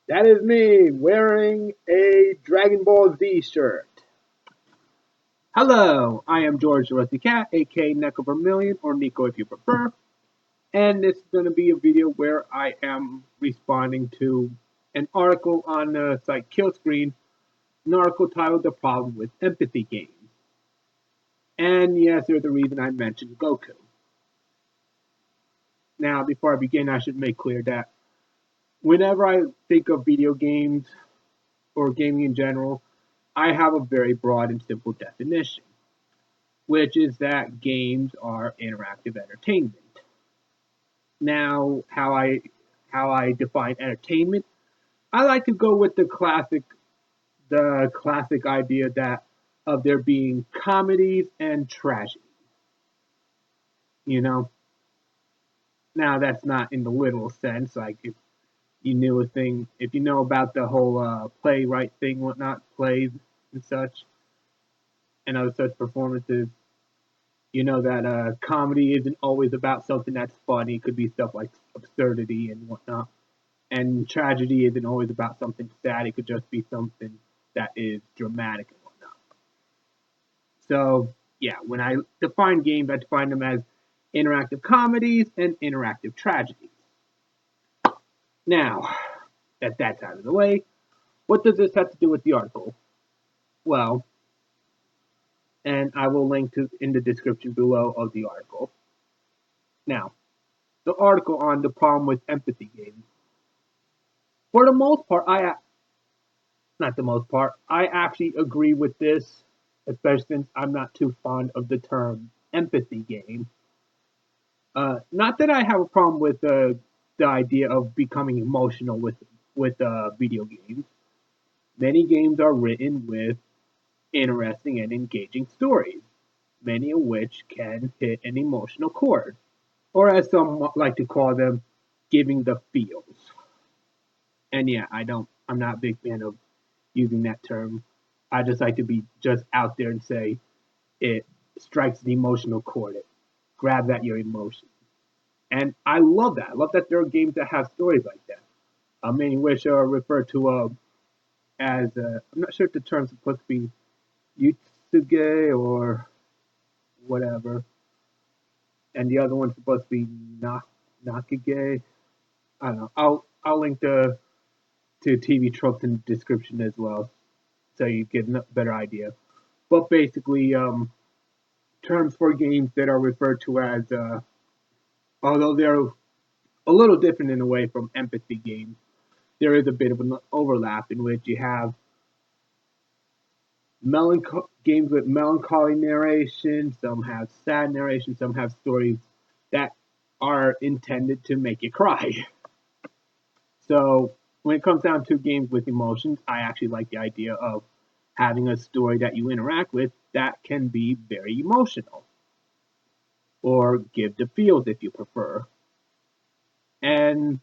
That is me wearing a Dragon Ball Z shirt. Hello, I am George the Rusty Cat, aka Neko Vermilion, or Nico if you prefer, and this is going to be a video where I am responding to an article on the site Killscreen, an article titled The Problem with Empathy Games. And yes, there's a reason I mentioned Goku. Now, before I begin, I should make clear that whenever I think of video games or gaming in general, I have a very broad and simple definition, which is that games are interactive entertainment. Now, how I define entertainment, I like to go with the classic idea that of there being comedies and tragedies. You know, now that's not in the literal sense. Like if you know about the whole playwright thing, whatnot, plays and such, and other such performances, you know that comedy isn't always about something that's funny. It could be stuff like absurdity and whatnot. And tragedy isn't always about something sad. It could just be something that is dramatic and whatnot. So yeah, when I define games, I define them as interactive comedies and interactive tragedies. Now that that's out of the way, what does this have to do with the article? Well, and I will link to in the description below of the article. Now, the article on the problem with empathy games. For the most part, not the most part, I actually agree with this, especially since I'm not too fond of the term empathy game. Not that I have a problem with the idea of becoming emotional with video games. Many games are written with interesting and engaging stories, many of which can hit an emotional chord, or as some like to call them, giving the feels. And yeah, I'm not a big fan of using that term. I just like to be just out there and say it strikes the emotional chord. It grabs at your emotions. And I love that. I love that there are games that have stories like that. Many which are referred to as, I'm not sure if the term's supposed to be Yutsuge or whatever. And the other one's supposed to be Nakage. I don't know. I'll link to TV tropes in the description as well, so you get a better idea. But basically, terms for games that are referred to as, although they're a little different in a way from empathy games, there is a bit of an overlap in which you have games with melancholy narration, some have sad narration, some have stories that are intended to make you cry. So when it comes down to games with emotions, I actually like the idea of having a story that you interact with that can be very emotional or give the feels if you prefer. And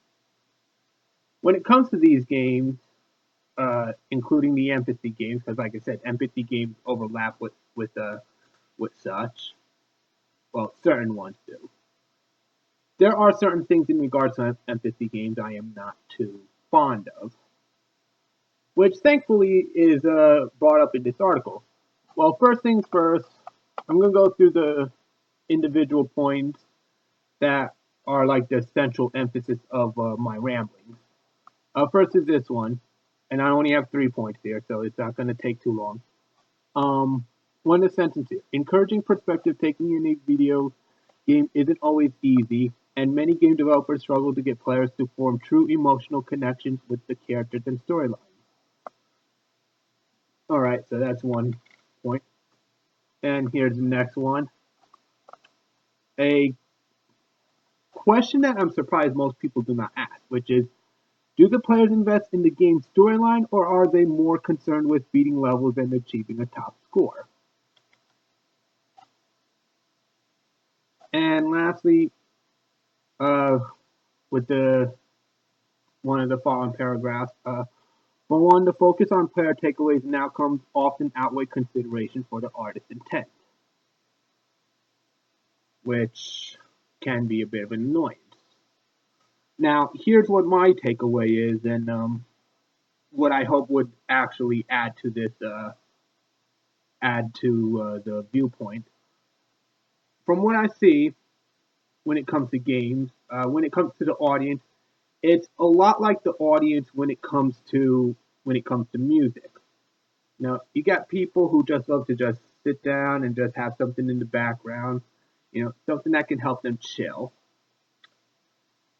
when it comes to these games, including the empathy games, because like I said, empathy games overlap with such. Well, certain ones do. There are certain things in regards to empathy games I am not too fond of, which thankfully is brought up in this article. Well, first things first, I'm going to go through the individual points that are like the central emphasis of my ramblings. First is this one, and I only have 3 points here, so it's not going to take too long. One is sentence here. Encouraging perspective taking in a video game isn't always easy, and many game developers struggle to get players to form true emotional connections with the characters and storylines. Alright, so that's one point. And here's the next one. A question that I'm surprised most people do not ask, which is, do the players invest in the game's storyline, or are they more concerned with beating levels and achieving a top score? And lastly, uh, with the one of the following paragraphs, for one, the focus on player takeaways and outcomes often outweigh consideration for the artist's intent, which can be a bit of an annoyance. Now, here's what my takeaway is, and what I hope would actually add to the viewpoint. From what I see, when it comes to games, when it comes to the audience, it's a lot like the audience when it comes to music. Now, you got people who just love to just sit down and just have something in the background, something that can help them chill.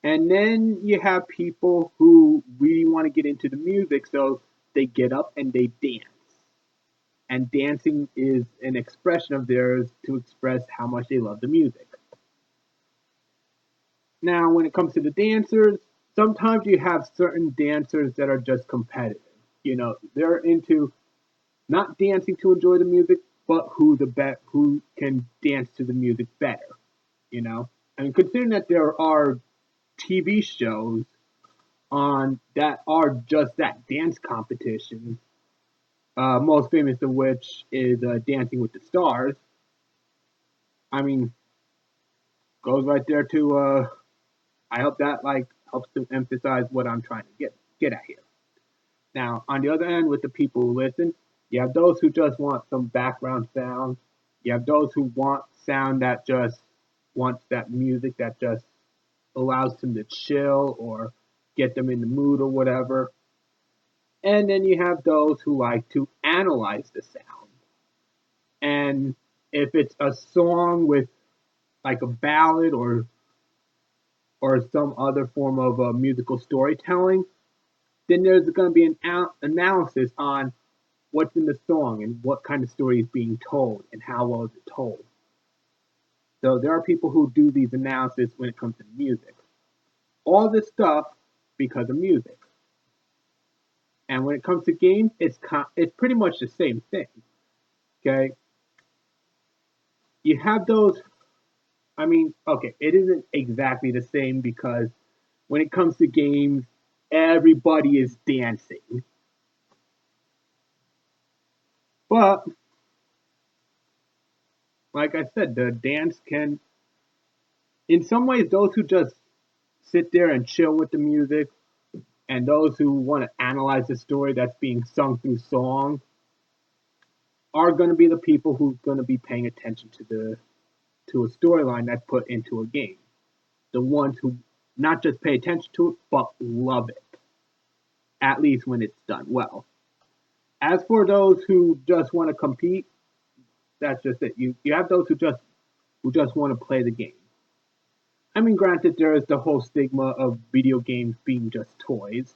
And then you have people who really want to get into the music, so they get up and they dance. And dancing is an expression of theirs to express how much they love the music. Now, when it comes to the dancers, sometimes you have certain dancers that are just competitive. They're into not dancing to enjoy the music, but who can dance to the music better. And considering that there are TV shows on that are just that dance competition. Most famous of which is Dancing with the Stars. I mean, goes right there to. I hope that helps to emphasize what I'm trying to get at here. Now, on the other end, with the people who listen, you have those who just want some background sound. You have those who want sound that just wants that music that just allows them to chill or get them in the mood or whatever. And then you have those who like to analyze the sound. And if it's a song with like a ballad or some other form of musical storytelling, then there's going to be an analysis on what's in the song and what kind of story is being told and how well is it told. So there are people who do these analysis when it comes to music. All this stuff because of music. And when it comes to games, it's pretty much the same thing. Okay, you have those. I mean, okay, it isn't exactly the same because when it comes to games, everybody is dancing. But like I said, the dance can, in some ways, those who just sit there and chill with the music, and those who want to analyze the story that's being sung through song, are going to be the people who's going to be paying attention to a storyline that's put into a game. The ones who not just pay attention to it, but love it, at least when it's done well. As for those who just want to compete, that's just it. You have those who just want to play the game. I mean, granted, there is the whole stigma of video games being just toys,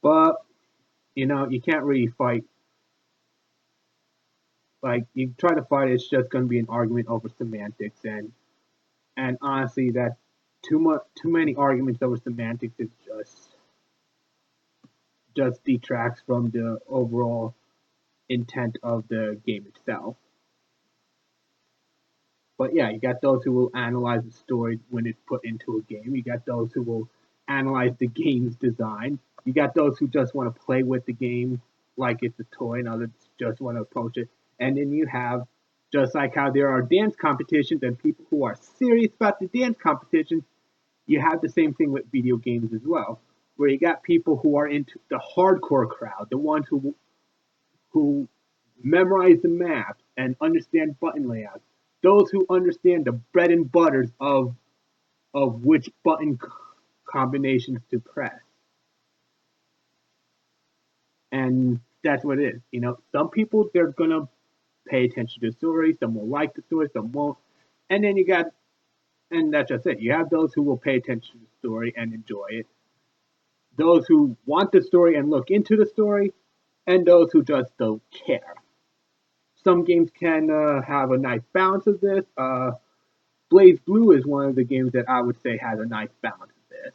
but you can't really fight. Like you try to fight, it's just going to be an argument over semantics, and honestly, that too many arguments over semantics is just detracts from the overall intent of the game itself. But yeah, you got those who will analyze the story when it's put into a game. You got those who will analyze the game's design. You got those who just want to play with the game like it's a toy, and others just want to approach it. And then you have, just like how there are dance competitions and people who are serious about the dance competitions, you have the same thing with video games as well, where you got people who are into the hardcore crowd, the ones who memorize the maps and understand button layouts, those who understand the bread and butters of which button combinations to press. And that's what it is. Some people they're gonna pay attention to the story, some will like the story, some won't. And then and that's just it. You have those who will pay attention to the story and enjoy it, those who want the story and look into the story, and those who just don't care. Some games can have a nice balance of this. Blaze Blue is one of the games that I would say has a nice balance of this.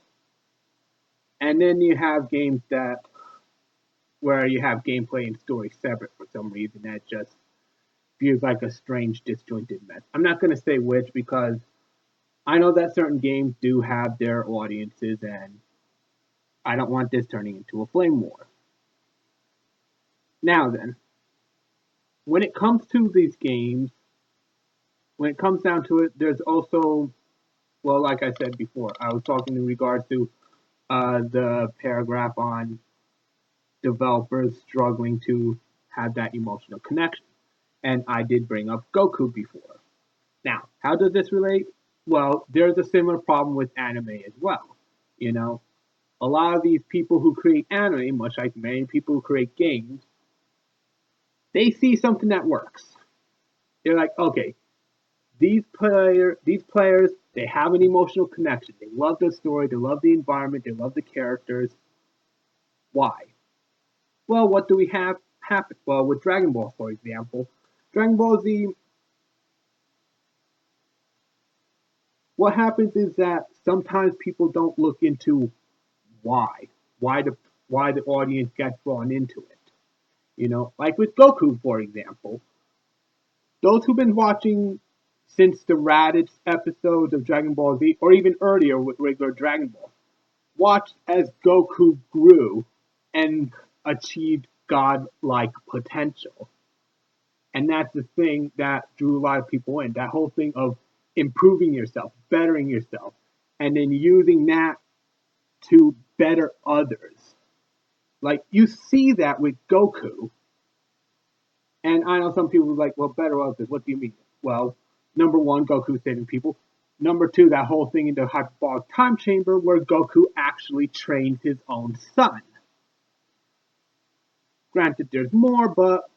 And then you have games where you have gameplay and story separate for some reason that just feels like a strange disjointed mess. I'm not going to say which because I know that certain games do have their audiences and I don't want this turning into a flame war. Now then, when it comes to these games, when it comes down to it, there's also, well, like I said before, I was talking in regards to the paragraph on developers struggling to have that emotional connection. And I did bring up Goku before. Now, how does this relate? Well, there's a similar problem with anime as well. You know, a lot of these people who create anime, much like many people who create games, they see something that works. They're like, okay, these players, they have an emotional connection. They love the story, they love the environment, they love the characters. Why? Well, what do we have happen? Well, with Dragon Ball, for example, Dragon Ball Z, what happens is that sometimes people don't look into why, why the why the audience gets drawn into it. You know, like with Goku, for example, those who've been watching since the Raditz episodes of Dragon Ball Z, or even earlier with regular Dragon Ball, watched as Goku grew and achieved godlike potential. And that's the thing that drew a lot of people in. That whole thing of improving yourself, bettering yourself, and then using that to better others. Like you see that with Goku, and I know some people are like, well, better others. What do you mean? Well, number one, Goku saving people. Number two, that whole thing in the hyperbolic time chamber where Goku actually trained his own son. Granted, there's more, but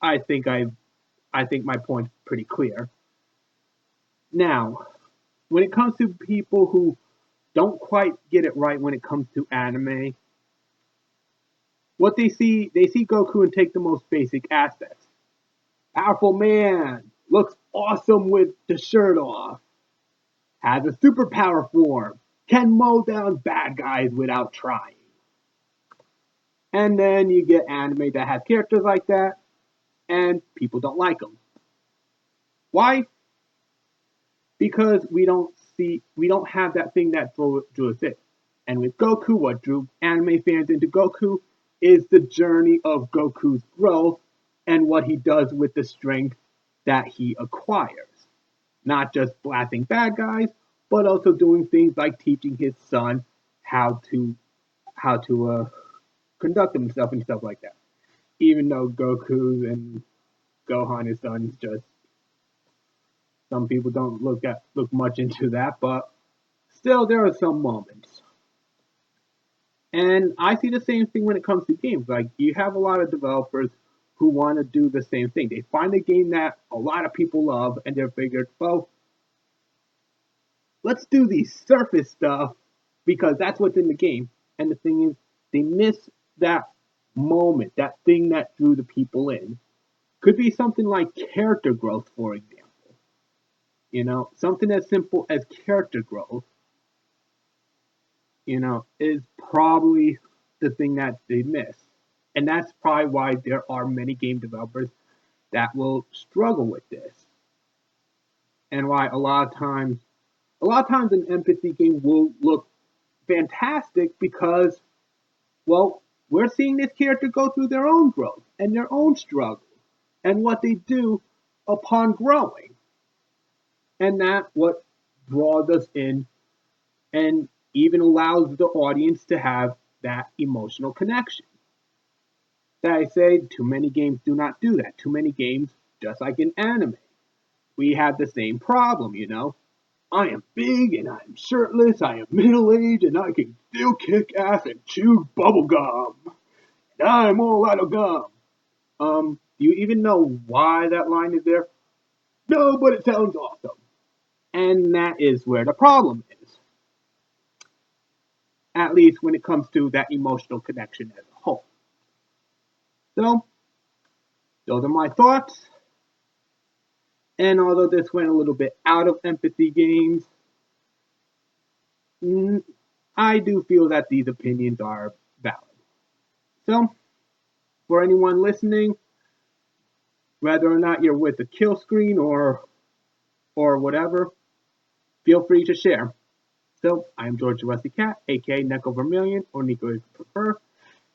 I think I think my point's pretty clear. Now, when it comes to people who don't quite get it right when it comes to anime, what they see Goku and take the most basic aspects. Powerful man, looks awesome with the shirt off, has a superpower form, can mow down bad guys without trying. And then you get anime that has characters like that, and people don't like them. Why? Because we don't have that thing that drew us in. And with Goku, what drew anime fans into Goku is the journey of Goku's growth and what he does with the strength that he acquires. Not just blasting bad guys, but also doing things like teaching his son how to conduct himself and stuff like that. Even though Goku and Gohan, his son, is just some people don't look much into that, but still there are some moments. And I see the same thing when it comes to games. Like you have a lot of developers who want to do the same thing. They find a game that a lot of people love and they're figured, well, let's do the surface stuff because that's what's in the game. And the thing is, they miss that moment, that thing that drew the people in. Could be something like character growth, for example. You know, something as simple as character growth, you know, is probably the thing that they miss. And that's probably why there are many game developers that will struggle with this. And why a lot of times an empathy game will look fantastic because, well, we're seeing this character go through their own growth and their own struggle and what they do upon growing. And that's what draws us in and even allows the audience to have that emotional connection. That I say, too many games do not do that. Too many games, just like in anime, we have the same problem, you know. I am big and I am shirtless, I am middle aged, and I can still kick ass and chew bubble gum. And I'm all out of gum. Do you even know why that line is there? No, but it sounds awesome. And that is where the problem is. At least when it comes to that emotional connection as a whole. So, those are my thoughts. And although this went a little bit out of empathy games, I do feel that these opinions are valid. So, for anyone listening, whether or not you're with a Killscreen or whatever, feel free to share. So, I'm George the Rusty Cat, aka Neko Vermilion, or Nico if you prefer,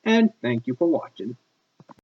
and thank you for watching.